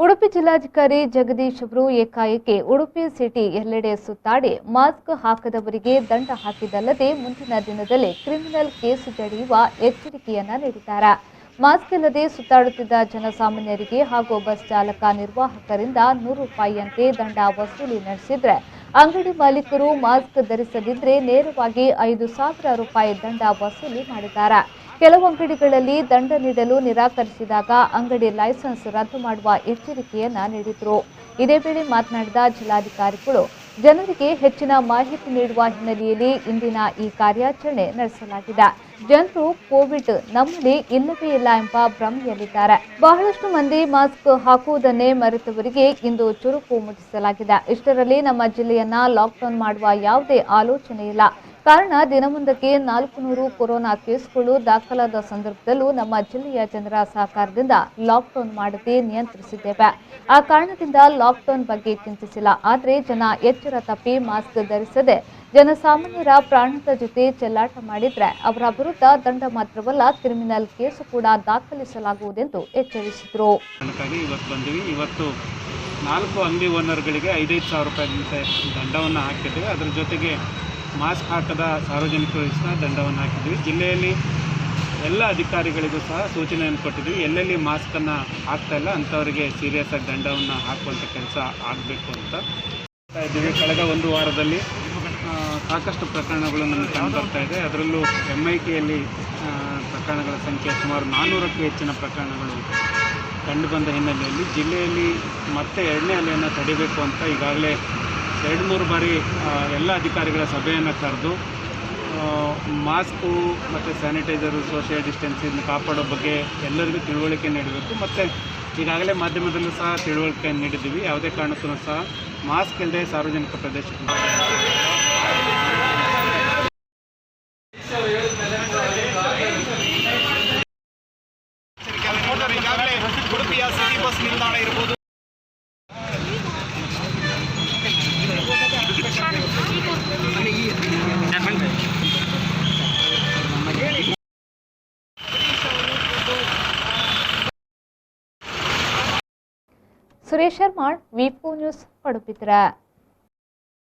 ಉಡುಪಿ ಜಿಲ್ಲಾಧಿಕಾರಿ ಜಗದೀಶ್ ಅವರು ಏಕಾಏಕಿ ಉಡುಪಿ ಸಿಟಿ ಎಲ್ಲೆಡೆ ಸುತ್ತಾಡಿ ಮಾಸ್ಕ್ ಹಾಕದವರಿಗೆ ದಂಡ ಹಾಕಿದ್ದಲ್ಲದೆ ಮುಂದಿನ ದಿನದಲ್ಲಿ ಕ್ರಿಮಿನಲ್ ಕೇಸ್ ಜಡಿಯುವ ಎಚ್ಚರಿಕೆಯನ್ನ ನೀಡಿದ್ದಾರೆ. ಮಾಸ್ಕ್ ಇಲ್ಲದೆ ಸುತ್ತಾಡುತ್ತಿದ್ದ ಜನಸಾಮಾನ್ಯರಿಗೆ ಹಾಗೂ ಬಸ್ ಚಾಲಕ ನಿರ್ವಾಹಕರಿಂದ ₹100ಯಂತೆ ದಂಡ ವಸೂಲಿ ನಡೆಸಿದ್ರೆ ಅಂಗಡಿ ಮಾಲೀಕರು ಮಾಸ್ಕ್ ಧರಿಸದಿದ್ರೆ ನೇರವಾಗಿ ₹5,000 ದಂಡ ವಸೂಲಿ ಮಾಡಿದ್ದಾರೆ. ಕೆಲವು ಅಂಗಡಿಗಳಲ್ಲಿ ದಂಡ ನೀಡಲು ನಿರಾಕರಿಸಿದಾಗ ಅಂಗಡಿ ಲೈಸೆನ್ಸ್ ರದ್ದು ಮಾಡುವ ಎಚ್ಚರಿಕೆಯನ್ನ ನೀಡಿದರು. ಇದೇ ವೇಳೆ ಮಾತನಾಡಿದ ಜಿಲ್ಲಾಧಿಕಾರಿಗಳು, ಜನರಿಗೆ ಹೆಚ್ಚಿನ ಮಾಹಿತಿ ನೀಡುವ ಹಿನ್ನೆಲೆಯಲ್ಲಿ ಇಂದಿನ ಈ ಕಾರ್ಯಾಚರಣೆ ನಡೆಸಲಾಗಿದೆ. ಜನರು ಕೋವಿಡ್ ನಮ್ಮಲ್ಲಿ ಇಲ್ಲವೇ ಇಲ್ಲ ಎಂಬ ಭ್ರಮೆಯಲ್ಲಿದ್ದಾರೆ. ಬಹಳಷ್ಟು ಮಂದಿ ಮಾಸ್ಕ್ ಹಾಕುವುದನ್ನೇ ಮರೆತವರಿಗೆ ಇಂದು ಚುರುಕು ಮುಟ್ಟಿಸಲಾಗಿದೆ. ಇಷ್ಟರಲ್ಲಿ ನಮ್ಮ ಜಿಲ್ಲೆಯನ್ನ ಲಾಕ್ಡೌನ್ ಮಾಡುವ ಯಾವುದೇ ಆಲೋಚನೆ ಇಲ್ಲ. ಕಾರಣ ದಿನವೊಂದಕ್ಕೆ 400 ಕೊರೋನಾ ಕೇಸ್ಗಳು ದಾಖಲಾದ ಸಂದರ್ಭದಲ್ಲೂ ನಮ್ಮ ಜಿಲ್ಲೆಯ ಜನರ ಸಹಕಾರದಿಂದ ಲಾಕ್ಡೌನ್ ಮಾಡದೆ ನಿಯಂತ್ರಿಸಿದ್ದೇವೆ. ಆ ಕಾರಣದಿಂದ ಲಾಕ್ಡೌನ್ ಬಗ್ಗೆ ಚಿಂತಿಸಿಲ್ಲ. ಆದರೆ ಜನ ಎಚ್ಚರ ತಪ್ಪಿ ಮಾಸ್ಕ್ ಧರಿಸದೆ ಜನಸಾಮಾನ್ಯರ ಪ್ರಾಣದ ಜೊತೆ ಚೆಲ್ಲಾಟ ಮಾಡಿದ್ರೆ ಅವರ ವಿರುದ್ಧ ದಂಡ ಮಾತ್ರವಲ್ಲ ಕ್ರಿಮಿನಲ್ ಕೇಸು ಕೂಡ ದಾಖಲಿಸಲಾಗುವುದೆಂದು ಎಚ್ಚರಿಸಿದರು. ಇವತ್ತು 4 ಅಂಗಡಿ ಓನರ್ಗಳಿಗೆ ₹5,000 ದಂಡವನ್ನು ಹಾಕಿದ್ದೇವೆ. ಅದರ ಜೊತೆಗೆ ಮಾಸ್ಕ್ ಹಾಕದ ಸಾರ್ವಜನಿಕರಿಗೂ ಸಹ ದಂಡವನ್ನು ಹಾಕಿದ್ವಿ. ಜಿಲ್ಲೆಯಲ್ಲಿ ಎಲ್ಲ ಅಧಿಕಾರಿಗಳಿಗೂ ಸಹ ಸೂಚನೆಯನ್ನು ಕೊಟ್ಟಿದ್ವಿ. ಎಲ್ಲೆಲ್ಲಿ ಮಾಸ್ಕನ್ನು ಹಾಕ್ತಾ ಇಲ್ಲ ಅಂಥವರಿಗೆ ಸೀರಿಯಸ್ ಆಗಿ ದಂಡವನ್ನು ಹಾಕುವಂಥ ಕೆಲಸ ಆಗಬೇಕು ಅಂತ ಇದ್ದೀವಿ. ಕಳೆದ ಒಂದು ವಾರದಲ್ಲಿ ಸಾಕಷ್ಟು ಪ್ರಕರಣಗಳು ನಮಗೆ ಕಂಡು ಬರ್ತಾ ಇದೆ. ಅದರಲ್ಲೂ MITಯಲ್ಲಿ ಪ್ರಕರಣಗಳ ಸಂಖ್ಯೆ ಸುಮಾರು 400ಕ್ಕೂ ಹೆಚ್ಚಿನ ಪ್ರಕರಣಗಳು ಕಂಡುಬಂದ ಹಿನ್ನೆಲೆಯಲ್ಲಿ ಜಿಲ್ಲೆಯಲ್ಲಿ ಮತ್ತೆ 2ನೇ ಅಲೆಯನ್ನು ತಡೆಯಬೇಕು ಅಂತ ಈಗಾಗಲೇ 2-3 ಬಾರಿ ಎಲ್ಲ ಅಧಿಕಾರಿಗಳ ಸಭೆಯನ್ನು ಕರೆದು ಮಾಸ್ಕು ಮತ್ತು ಸ್ಯಾನಿಟೈಸರು, ಸೋಷಿಯಲ್ ಡಿಸ್ಟೆನ್ಸಿಂಗ್ ಕಾಪಾಡೋ ಬಗ್ಗೆ ಎಲ್ಲರಿಗೂ ತಿಳುವಳಿಕೆ ನೀಡಬೇಕು. ಮತ್ತು ಈಗಾಗಲೇ ಮಾಧ್ಯಮದಲ್ಲೂ ಸಹ ತಿಳುವಳಿಕೆ ನೀಡಿದ್ದೀವಿ. ಯಾವುದೇ ಕಾರಣಕ್ಕೂ ಸಹ ಮಾಸ್ಕ್ ಇಲ್ಲದೆ ಸಾರ್ವಜನಿಕ ಪ್ರದೇಶಕ್ಕೆ ಉಡುಪಿಯ ಸಿಟಿ ಬಸ್ ನಿಲ್ದಾಣ ಇರಬಹುದು. ಸುರೇಶ್ ಶರ್ಮಾ, ವಿಪೋ ನ್ಯೂಸ್, ಪಡುಬಿದ್ರೆ.